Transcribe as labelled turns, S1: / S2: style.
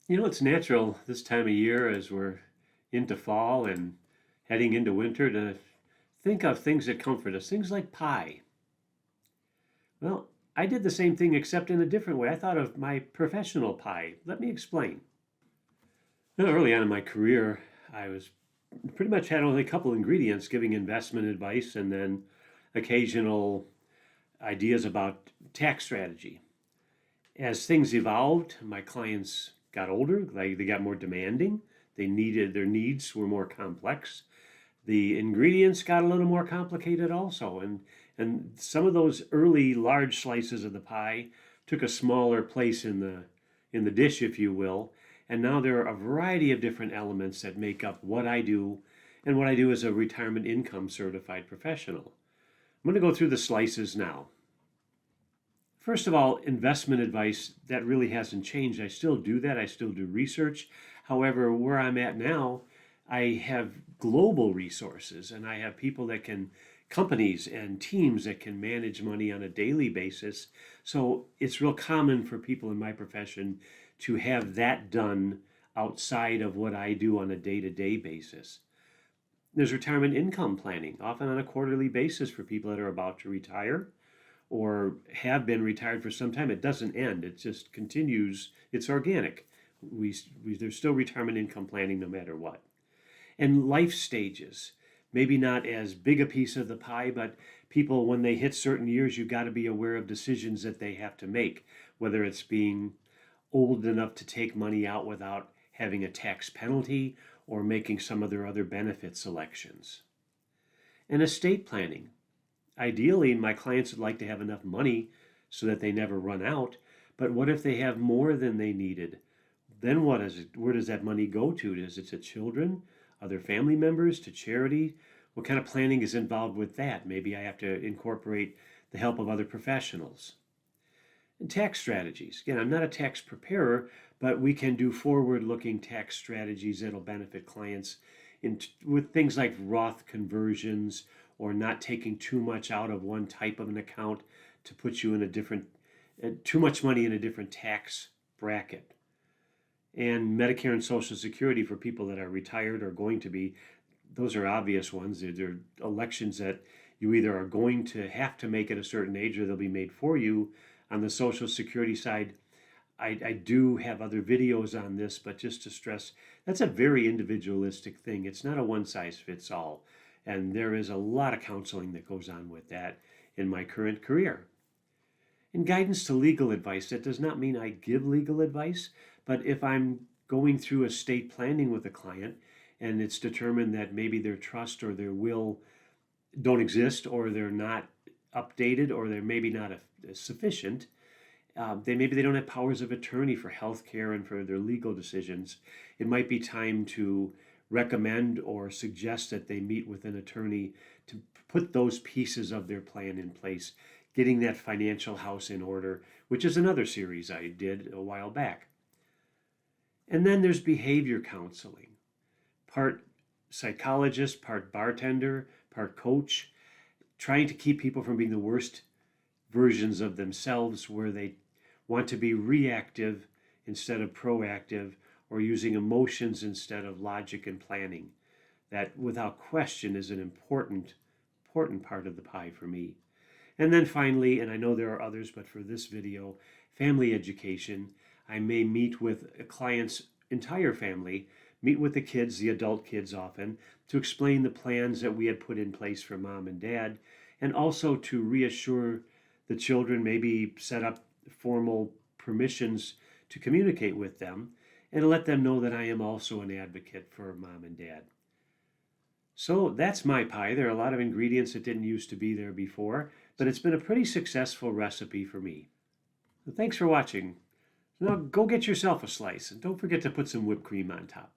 S1: It's natural this time of year as we're into fall and heading into winter to think of things that comfort us, things like pie. Well, I did the same thing except in a different way. I thought of my professional pie. Let me explain. Early on in my career, I was pretty much had only a couple ingredients giving investment advice and then occasional ideas about tax strategy. As things evolved, my clients got older, they got more demanding. Their needs were more complex. The ingredients got a little more complicated also, and some of those early large slices of the pie took a smaller place in the dish, if you will. And now there are a variety of different elements that make up what I do and what I do as a retirement income certified professional. I'm going to go through the slices now. First of all, investment advice, that really hasn't changed. I still do that. I still do research. However, where I'm at now, I have global resources and I have companies and teams that can manage money on a daily basis. So it's real common for people in my profession to have that done outside of what I do on a day to day basis. There's retirement income planning, often on a quarterly basis for people that are about to retire or have been retired for some time. It doesn't end, it just continues. It's organic. There's still retirement income planning no matter what. And life stages, maybe not as big a piece of the pie, but people, when they hit certain years, you've got to be aware of decisions that they have to make, whether it's being old enough to take money out without having a tax penalty or making some of their other benefit selections. And estate planning. Ideally, my clients would like to have enough money so that they never run out. But what if they have more than they needed? Then what is it? Where does that money go to? Is it to children, other family members, to charity? What kind of planning is involved with that? Maybe I have to incorporate the help of other professionals. And tax strategies. Again, I'm not a tax preparer, but we can do forward-looking tax strategies that'll benefit clients with things like Roth conversions or not taking too much out of one type of an account to put you in too much money in a different tax bracket. And Medicare and Social Security for people that are retired or going to be, those are obvious ones. They're elections that you either are going to have to make at a certain age or they'll be made for you. On the Social Security side, I do have other videos on this, but just to stress, that's a very individualistic thing. It's not a one size fits all. And there is a lot of counseling that goes on with that in my current career. And guidance to legal advice, that does not mean I give legal advice, but if I'm going through estate planning with a client and it's determined that maybe their trust or their will don't exist or they're not updated or they're maybe not sufficient, maybe they don't have powers of attorney for health care and for their legal decisions. It might be time to recommend or suggest that they meet with an attorney to put those pieces of their plan in place, getting that financial house in order, which is another series I did a while back. And then there's behavior counseling, part psychologist, part bartender, part coach, trying to keep people from being the worst versions of themselves where they want to be reactive instead of proactive or using emotions instead of logic and planning. That, without question, is an important part of the pie for me. And then finally, and I know there are others, but for this video, family education. I may meet with a client's entire family, meet with the kids, the adult kids often, to explain the plans that we had put in place for mom and dad, and also to reassure the children, maybe set up formal permissions to communicate with them, and let them know that I am also an advocate for mom and dad. So that's my pie. There are a lot of ingredients that didn't used to be there before, but it's been a pretty successful recipe for me. So thanks for watching. Now go get yourself a slice and don't forget to put some whipped cream on top.